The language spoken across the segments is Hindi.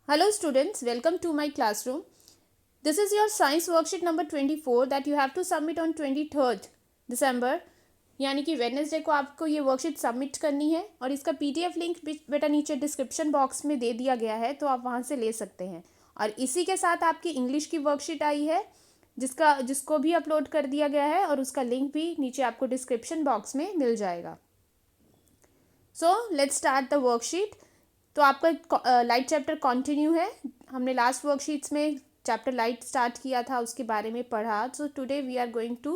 Hello students, welcome to my classroom. This is your science worksheet number 24 that you have to submit on 23rd December यानी कि वेडनेसडे को आपको ये वर्कशीट सबमिट करनी है और इसका पीडीएफ लिंक बेटा नीचे डिस्क्रिप्शन बॉक्स में दे दिया गया है, तो आप वहाँ से ले सकते हैं। और इसी के साथ आपकी इंग्लिश की वर्कशीट आई है जिसको भी अपलोड कर दिया गया है और उसका लिंक भी नीचे आपको डिस्क्रिप्शन बॉक्स में मिल जाएगा। So let's start the worksheet. तो आपका लाइट चैप्टर कंटिन्यू है। हमने लास्ट वर्कशीट्स में चैप्टर लाइट स्टार्ट किया था, उसके बारे में पढ़ा। So today we are going to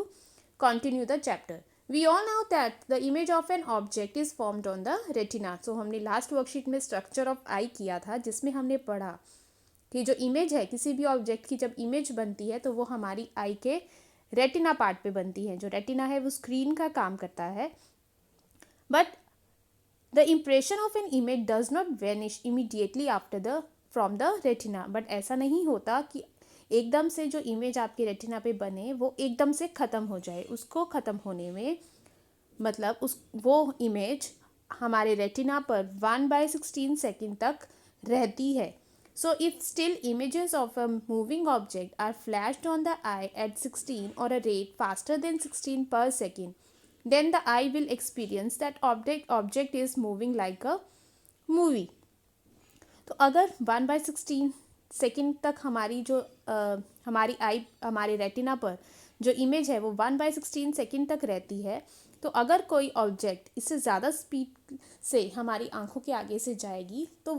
continue the chapter. We all know that the image of an object is formed on the retina. So हमने लास्ट वर्कशीट में स्ट्रक्चर ऑफ आई किया था, जिसमें हमने पढ़ा कि जो इमेज है किसी भी ऑब्जेक्ट की, जब इमेज बनती है तो वो हमारी आई के रेटिना पार्ट पे बनती है। जो रेटिना है वो स्क्रीन का काम करता है। But The impression of an image does not vanish immediately from the retina. But ऐसा नहीं होता कि एकदम से जो इमेज आपके रेटिना पे बने वो एकदम से ख़त्म हो जाए। उसको ख़त्म होने में मतलब वो इमेज हमारे रेटिना पर 1/16 सेकेंड तक रहती है। So if still images of a moving object are flashed on the eye at 16 or a rate faster than 16 per second, then the eye will experience that object is moving like a movie. तो अगर 1/16 सेकेंड तक हमारी आई हमारे रेटिना पर जो इमेज है वो 1/16 सेकेंड तक रहती है, तो अगर कोई ऑब्जेक्ट इससे ज़्यादा स्पीड से हमारी आंखों के आगे से जाएगी तो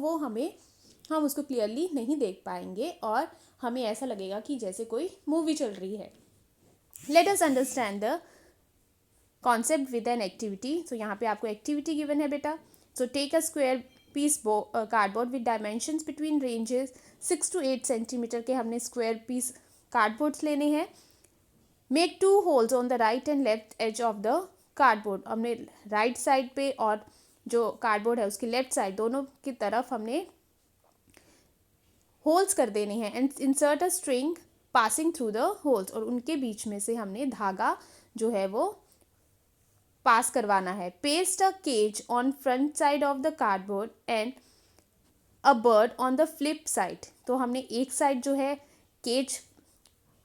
हम उसको क्लियरली नहीं देख पाएंगे और हमें ऐसा लगेगा कि जैसे कोई मूवी चल रही है। Let us understand the concept with an activity. तो यहाँ पे आपको एक्टिविटी गिवन है बेटा। So take a square piece cardboard with dimensions between ranges 6 to 8 centimetre के हमने स्क्वायर पीस कार्डबोर्ड्स लेने हैं। Make 2 holes on the right and left edge of the cardboard. हमने राइट साइड पे और जो कार्डबोर्ड है उसकी लेफ्ट साइड दोनों की तरफ हमने होल्स कर देने हैं। And insert a string passing through the holes, और उनके बीच में से हमने धागा जो है वो पास करवाना है। Paste a cage on front side of the cardboard and a bird on the flip side. तो हमने एक साइड जो है केज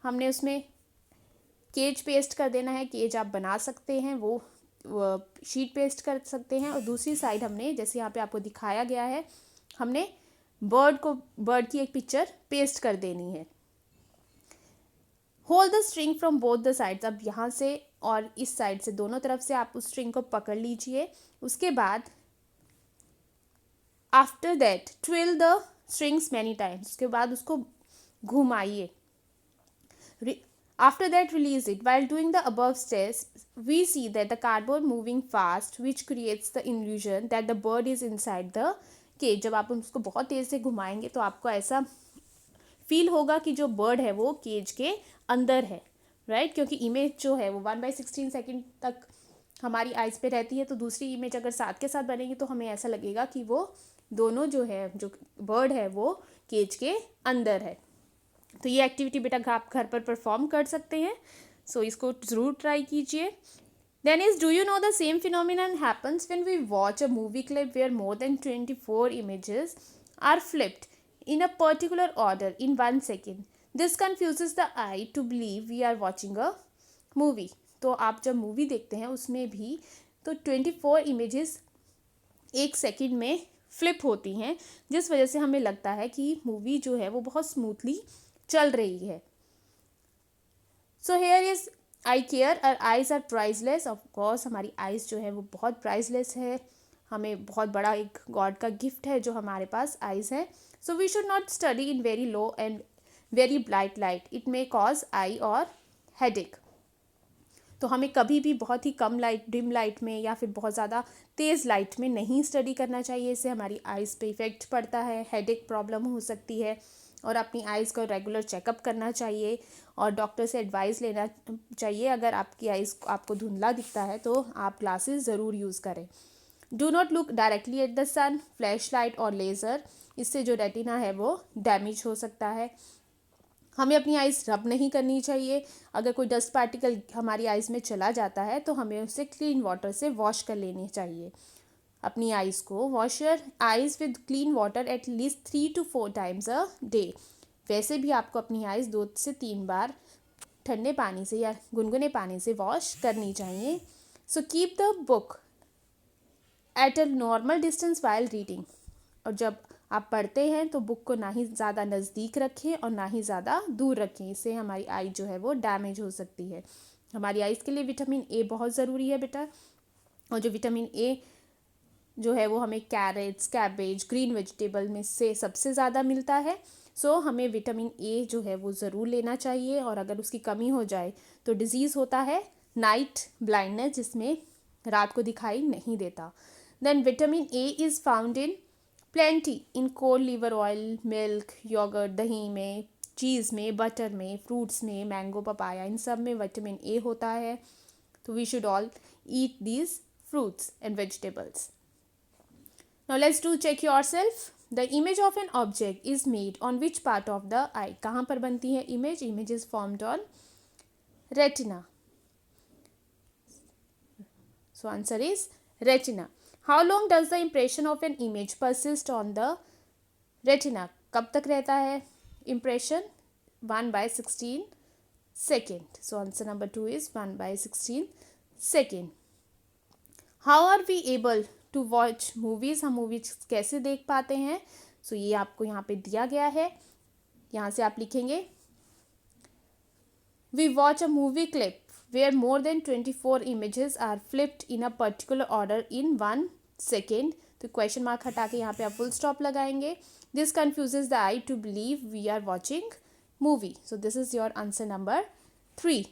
हमने उसमें केज पेस्ट कर देना है। केज आप बना सकते हैं, वो शीट पेस्ट कर सकते हैं। और दूसरी साइड हमने जैसे यहाँ पे आपको दिखाया गया है, हमने बर्ड की एक पिक्चर पेस्ट कर देनी है। Hold the string from both the sides. अब यहाँ से और इस साइड से दोनों तरफ से आप उस स्ट्रिंग को पकड़ लीजिए। उसके बाद after that twill the strings many times. उसके बाद उसको घुमाइए। After that, release it. While doing the above steps, we see that the cardboard moving fast, which creates the illusion that the bird is inside the cage. जब आप उसको बहुत तेज़ से घुमाएंगे तो आपको ऐसा फील होगा कि जो बर्ड है वो केज के अंदर है, राइट? क्योंकि इमेज जो है वो 1/16 सेकेंड तक हमारी आइज़ पे रहती है। तो दूसरी इमेज अगर साथ के साथ बनेगी तो हमें ऐसा लगेगा कि वो दोनों जो बर्ड है वो केज के अंदर है। तो ये एक्टिविटी बेटा आप घर पर परफॉर्म कर सकते हैं। सो इसको ज़रूर ट्राई कीजिए। Then is, do you know the same phenomenon happens when we watch a movie clip where more than 24 images are flipped in a particular order in 1 second. This confuses the eye to believe we are watching a movie. तो आप जब मूवी देखते हैं उसमें भी तो 24 images एक सेकेंड में फ्लिप होती हैं, जिस वजह से हमें लगता है कि मूवी जो है वो बहुत स्मूथली चल रही है। So here is eye care, our eyes are priceless. Of course हमारी आइज़ जो है वो बहुत प्राइसलेस है। हमें बहुत बड़ा एक गॉड का गिफ्ट है जो हमारे पास आइज़ है। So we should not study in very low and very bright light, it may cause eye और हेडेक। तो हमें कभी भी बहुत ही कम लाइट, डिम लाइट में या फिर बहुत ज़्यादा तेज़ लाइट में नहीं स्टडी करना चाहिए। इससे हमारी आइज़ पे इफ़ेक्ट पड़ता है, हेडेक प्रॉब्लम हो सकती है। और अपनी आइज़ को रेगुलर चेकअप करना चाहिए और डॉक्टर से एडवाइस लेना चाहिए। अगर आपकी आइज़ आपको धुंधला दिखता है तो आप ग्लासेस ज़रूर यूज़ करें। Do not look directly at the sun, flash light और लेज़र। इससे जो रेटिना है वो डैमेज हो सकता है। हमें अपनी आइज़ रब नहीं करनी चाहिए। अगर कोई डस्ट पार्टिकल हमारी आइज़ में चला जाता है तो हमें उसे क्लीन वाटर से वॉश कर लेनी चाहिए। अपनी आइज़ को, wash your eyes with clean water at least 3 to 4 times a day. वैसे भी आपको अपनी आइज़ 2 से 3 बार ठंडे पानी से या गुनगुने पानी से वॉश करनी चाहिए। So keep the book at a normal distance while reading. और जब आप पढ़ते हैं तो बुक को ना ही ज़्यादा नज़दीक रखें और ना ही ज़्यादा दूर रखें, इससे हमारी आई जो है वो डैमेज हो सकती है। हमारी आइज़ के लिए विटामिन ए बहुत ज़रूरी है बेटा, और जो विटामिन ए जो है वो हमें कैरेट्स, कैबेज, ग्रीन वेजिटेबल में से सबसे ज़्यादा मिलता है। सो हमें विटामिन ए जो है वो ज़रूर लेना चाहिए, और अगर उसकी कमी हो जाए तो डिज़ीज़ होता है नाइट ब्लाइंडनेस, जिसमें रात को दिखाई नहीं देता। Then vitamin A is found in plenty in cold liver oil, milk, yogurt, दही में, चीज़ में, बटर में, फ्रूट्स में, मैंगो, पपाया, इन सब में विटामिन ए होता है। तो we should all eat these fruits and vegetables. Now let's do check yourself. The image of an object is made on which part of the eye? कहाँ पर बनती है image? Image is formed on retina. So answer is retina. How long does the impression of an image persist on the retina? कब तक रहता है impression? 1/16 second. So answer number 2 is 1/16 second. How are we able to watch movies? हम मूवीज कैसे देख पाते हैं? सो ये आपको यहाँ पे दिया गया है, यहाँ से आप लिखेंगे we watch a movie clip where more than 24 images are flipped in a particular order in 1 second। तो क्वेश्चन मार्क हटा के यहाँ पे आप फुल स्टॉप लगाएंगे। This confuses the eye to believe we are watching movie. So this is your answer number 3।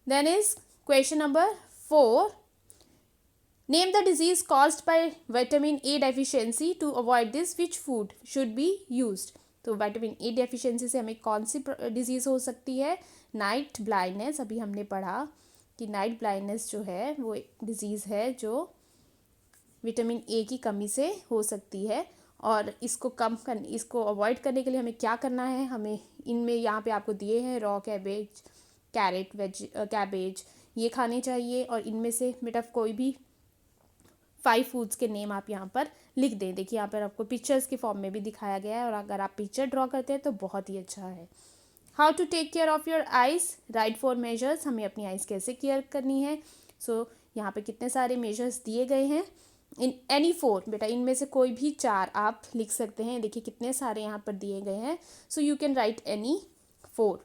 Then is question number 4। Name the disease caused by vitamin A deficiency. To avoid this, which food should be used? तो विटामिन ए डेफिशिएंसी से हमें कौन सी डिजीज़ हो सकती है? Night blindness. अभी हमने पढ़ा कि नाइट ब्लाइंडनेस जो है वो एक डिजीज़ है जो विटामिन ए की कमी से हो सकती है, और इसको अवॉइड करने के लिए हमें क्या करना है? हमें इनमें यहाँ पे आपको दिए हैं रॉ कैबेज, कैरेट, कैबेज, ये खाने चाहिए। और इनमें से बेटा कोई भी 5 फूड्स के नेम आप यहाँ पर लिख दें। देखिए यहाँ पर आपको पिक्चर्स के फॉर्म में भी दिखाया गया है, और अगर आप पिक्चर ड्रॉ करते हैं तो बहुत ही अच्छा है। How to take care of your eyes? Write 4 measures. हमें अपनी आइज़ कैसे केयर करनी है? सो यहाँ पे कितने सारे मेजर्स दिए गए हैं? इन एनी 4, बेटा इनमें से कोई भी 4 आप लिख सकते हैं। देखिए कितने सारे यहाँ पर दिए गए हैं। So you can write any 4।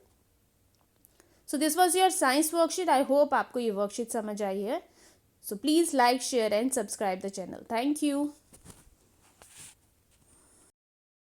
So this was your science worksheet. I hope आपको ये वर्कशीट समझ आई है। So please like, share and subscribe the channel. Thank you.